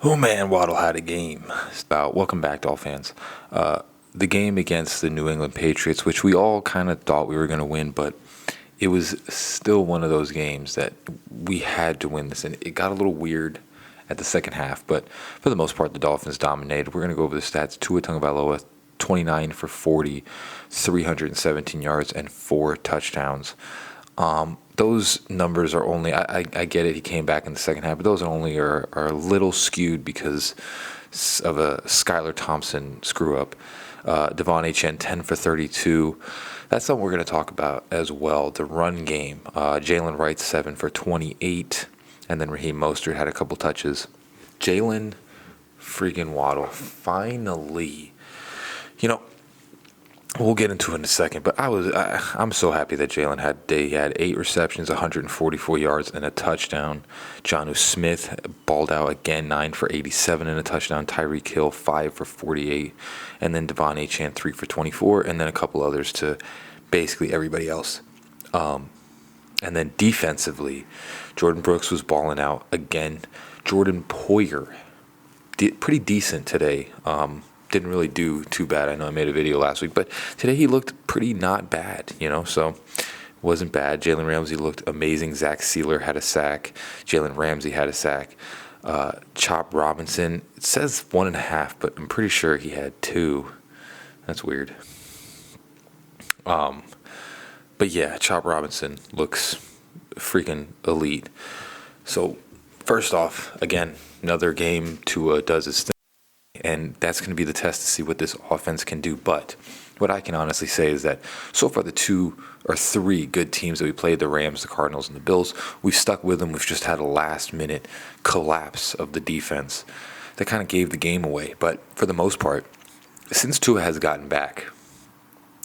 Oh man, Waddle had a game. Welcome back, Doll fans. The game against the New England Patriots, which we all kind of thought we were going to win, but it was still one of those games that we had to win this. And it got a little weird at the second half, but for the most part, the Dolphins dominated. We're going to go over the stats. Tua Tagovailoa, 29 for 40, 317 yards, and 4 touchdowns. Those numbers are only, I get it, he came back in the second half, but those are a little skewed because of a Skylar Thompson screw up. Devon Achane, 10 for 32. That's something we're going to talk about as well. The run game. Jaylen Wright, 7 for 28. And then Raheem Mostert had a couple touches. Jaylen freaking Waddle, finally. You know, we'll get into it in a second, but I'm so happy that Jaylen had a day. He had 8 receptions, 144 yards, and a touchdown. Jonnu Smith balled out again, 9 for 87 and a touchdown. Tyreek Hill, 5 for 48. And then Devon Achane, 3 for 24. And then a couple others to basically everybody else. And then defensively, Jordan Brooks was balling out again. Jordan Poyer, pretty decent today. Didn't really do too bad. I know I made a video last week, but today he looked pretty not bad, so wasn't bad. Jalen Ramsey looked amazing. Zach Sealer had a sack. Jalen Ramsey had a sack. Chop Robinson, it says 1.5, but I'm pretty sure he had 2. That's weird. But yeah, Chop Robinson looks freaking elite. So first off, again, another game Tua does his thing. And that's going to be the test to see what this offense can do. But what I can honestly say is that so far the 2 or 3 good teams that we played, the Rams, the Cardinals, and the Bills, we've stuck with them. We've just had a last-minute collapse of the defense that kind of gave the game away. But for the most part, since Tua has gotten back,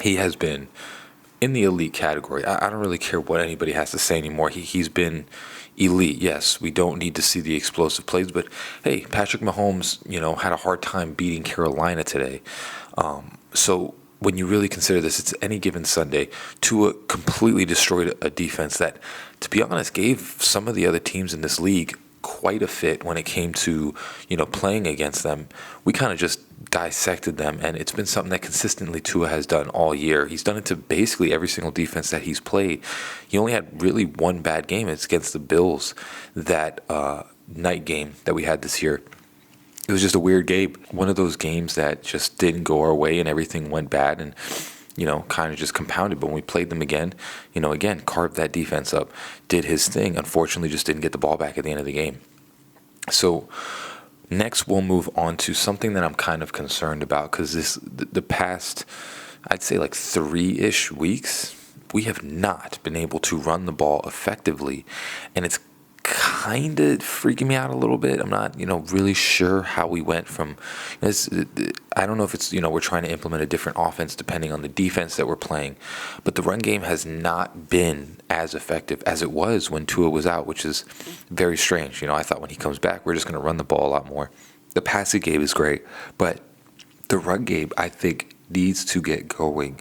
he has been in the elite category. I don't really care what anybody has to say anymore. He's been elite. Yes, we don't need to see the explosive plays, but hey, Patrick Mahomes, had a hard time beating Carolina today. So when you really consider this, it's any given Sunday. Tua completely destroyed a defense that, to be honest, gave some of the other teams in this league quite a fit when it came to, playing against them. We kind of just dissected them, and it's been something that consistently Tua has done all year. He's done it to basically every single defense that he's played. He only had really one bad game. It's against the Bills, that night game that we had this year. It was just a weird game. One of those games that just didn't go our way and everything went bad and, kind of just compounded. But when we played them again, again, carved that defense up, did his thing. Unfortunately, just didn't get the ball back at the end of the game. So next, we'll move on to something that I'm kind of concerned about because the past, I'd say like 3-ish weeks, we have not been able to run the ball effectively, and it's kind of freaking me out a little bit. I'm not, really sure how we went from this. I don't know if it's, we're trying to implement a different offense depending on the defense that we're playing, but the run game has not been as effective as it was when Tua was out, which is very strange. I thought when he comes back, we're just going to run the ball a lot more. The passing game is great, but the run game, I think, needs to get going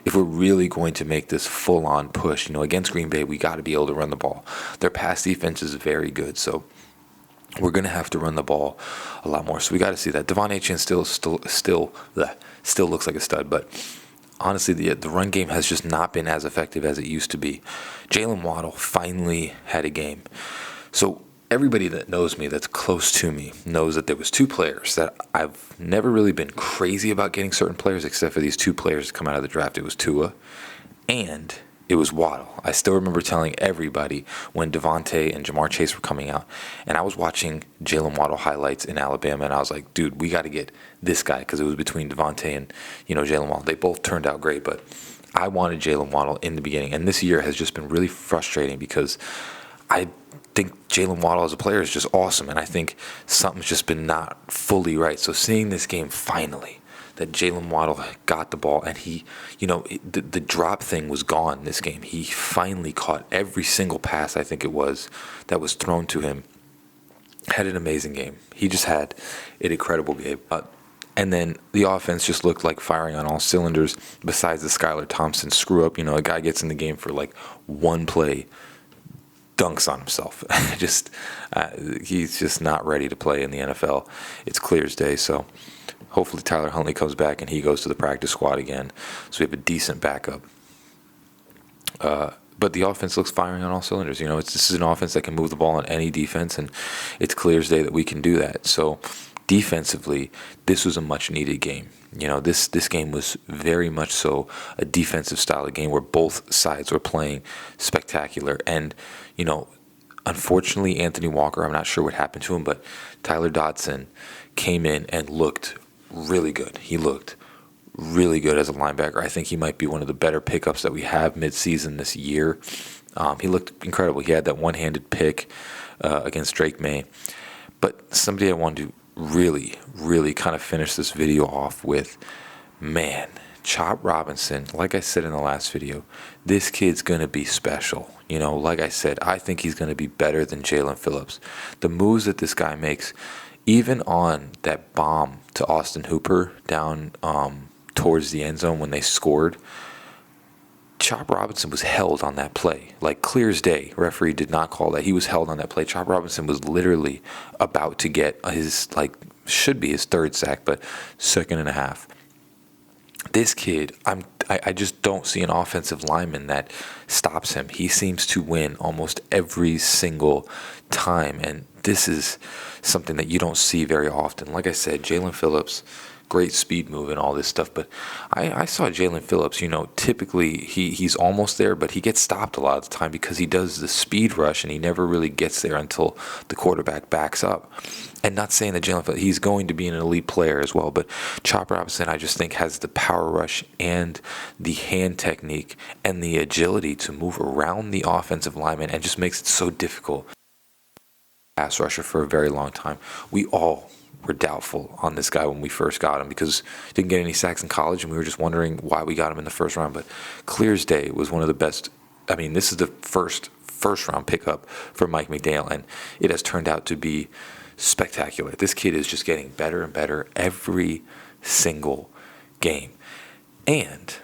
if we're really going to make this full-on push. Against Green Bay, we got to be able to run the ball. Their pass defense is very good, so we're going to have to run the ball a lot more. So we got to see that. Devon Achane still looks like a stud, but honestly, the run game has just not been as effective as it used to be. Jaylen Waddle finally had a game. So everybody that knows me, that's close to me, knows that there was 2 players that I've never really been crazy about getting certain players, except for these 2 players that come out of the draft. It was Tua and it was Waddle. I still remember telling everybody when Devontae and Jamar Chase were coming out, and I was watching Jaylen Waddle highlights in Alabama, and I was like, dude, we got to get this guy, because it was between Devontae and, Jaylen Waddle. They both turned out great, but I wanted Jaylen Waddle in the beginning, and this year has just been really frustrating because I think Jaylen Waddle as a player is just awesome, and I think something's just been not fully right. So seeing this game finally, that Jaylen Waddle got the ball, and he, the drop thing was gone this game. He finally caught every single pass, I think it was, that was thrown to him. Had an amazing game. He just had an incredible game. And then the offense just looked like firing on all cylinders, besides the Skylar Thompson screw up. A guy gets in the game for like one play, dunks on himself. He's just not ready to play in the NFL. It's clear as day. So hopefully Tyler Huntley comes back and he goes to the practice squad again, so we have a decent backup. But the offense looks firing on all cylinders. This is an offense that can move the ball on any defense, and it's clear as day that we can do that. So defensively, this was a much-needed game. This game was very much so a defensive style of game where both sides were playing spectacular. And, unfortunately, Anthony Walker, I'm not sure what happened to him, but Tyler Dodson came in and looked really good. He looked really good as a linebacker. I think he might be one of the better pickups that we have midseason this year. He looked incredible. He had that one-handed pick against Drake May. But somebody I wanted to really, really kind of finish this video off with, man, Chop Robinson, like I said in the last video, this kid's going to be special. Like I said, I think he's going to be better than Jaylen Phillips. The moves that this guy makes, even on that bomb to Austin Hooper down towards the end zone when they scored, Chop Robinson was held on that play. Like clear as day. Referee did not call that. He was held on that play. Chop Robinson was literally about to get his, should be his third sack, but second and a half. This kid, I just don't see an offensive lineman that stops him. He seems to win almost every single time, and this is something that you don't see very often. Like I said, Jaylen Phillips, great speed move and all this stuff, but I saw Jaylen Phillips, typically he's almost there, but he gets stopped a lot of the time because he does the speed rush and he never really gets there until the quarterback backs up. And not saying that Jaylen Phillips, he's going to be an elite player as well, but Chop Robinson, I just think, has the power rush and the hand technique and the agility to move around the offensive lineman and just makes it so difficult. Pass rusher for a very long time. We all were doubtful on this guy when we first got him because he didn't get any sacks in college, and we were just wondering why we got him in the first round. But clear as day, was one of the best. I mean, this is the first round pickup for Mike McDaniel, and it has turned out to be spectacular. This kid is just getting better and better every single game. And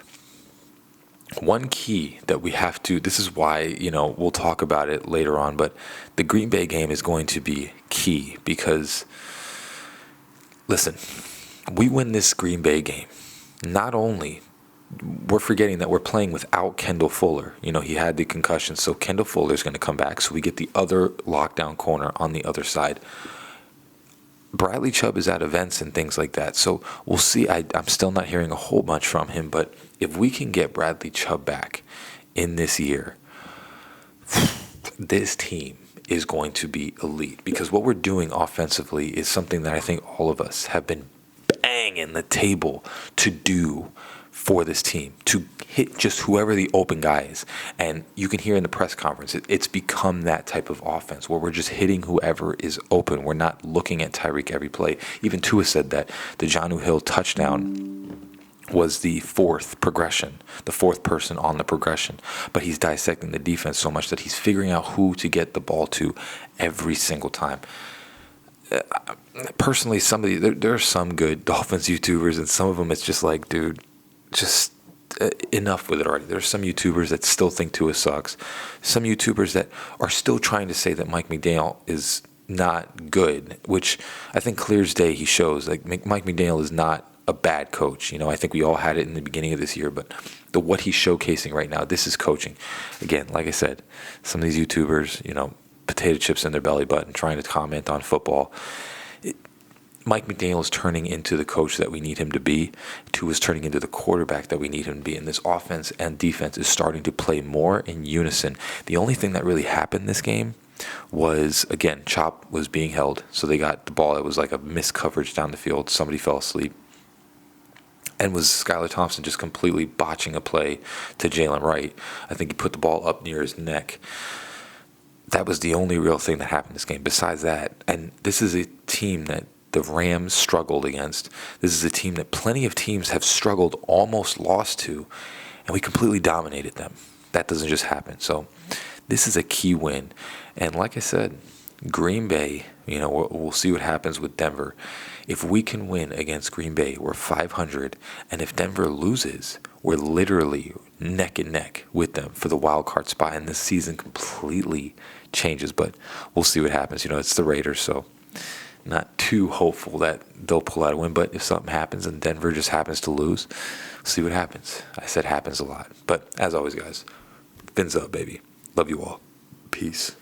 one key that we have to, this is why, we'll talk about it later on, but the Green Bay game is going to be key because, listen, we win this Green Bay game. Not only, we're forgetting that we're playing without Kendall Fuller. He had the concussion, so Kendall Fuller is going to come back, so we get the other lockdown corner on the other side. Bradley Chubb is at events and things like that, so we'll see. I'm still not hearing a whole bunch from him, but if we can get Bradley Chubb back in this year, this team is going to be elite, because what we're doing offensively is something that I think all of us have been banging the table to do for this team, to hit just whoever the open guy is. And you can hear in the press conference, it's become that type of offense where we're just hitting whoever is open. We're not looking at Tyreek every play. Even Tua said that the Jonnu Hill touchdown was the fourth progression, the fourth person on the progression. But he's dissecting the defense so much that he's figuring out who to get the ball to every single time. Personally, there are some good Dolphins YouTubers, and some of them it's just like, dude, just enough with it already. There's some YouTubers that still think Tua sucks. Some YouTubers that are still trying to say that Mike McDaniel is not good, which I think clear as day he shows. Like, Mike McDaniel is not a bad coach. I think we all had it in the beginning of this year, but what he's showcasing right now, this is coaching. Again, like I said, some of these YouTubers, potato chips in their belly button trying to comment on football. Mike McDaniel is turning into the coach that we need him to be. Tua is turning into the quarterback that we need him to be. And this offense and defense is starting to play more in unison. The only thing that really happened this game was, again, Chop was being held. So they got the ball. It was like a missed coverage down the field. Somebody fell asleep. And was Skylar Thompson just completely botching a play to Jaylen Wright. I think he put the ball up near his neck. That was the only real thing that happened this game. Besides that, and this is a team that the Rams struggled against. This is a team that plenty of teams have struggled, almost lost to, and we completely dominated them. That doesn't just happen. So this is a key win. And like I said, Green Bay, we'll see what happens with Denver. If we can win against Green Bay, we're 500. And if Denver loses, we're literally neck and neck with them for the wild card spot. And this season completely changes, but we'll see what happens. It's the Raiders, so not too hopeful that they'll pull out a win. But if something happens and Denver just happens to lose, we'll see what happens. I said happens a lot. But as always, guys, fins up, baby. Love you all. Peace.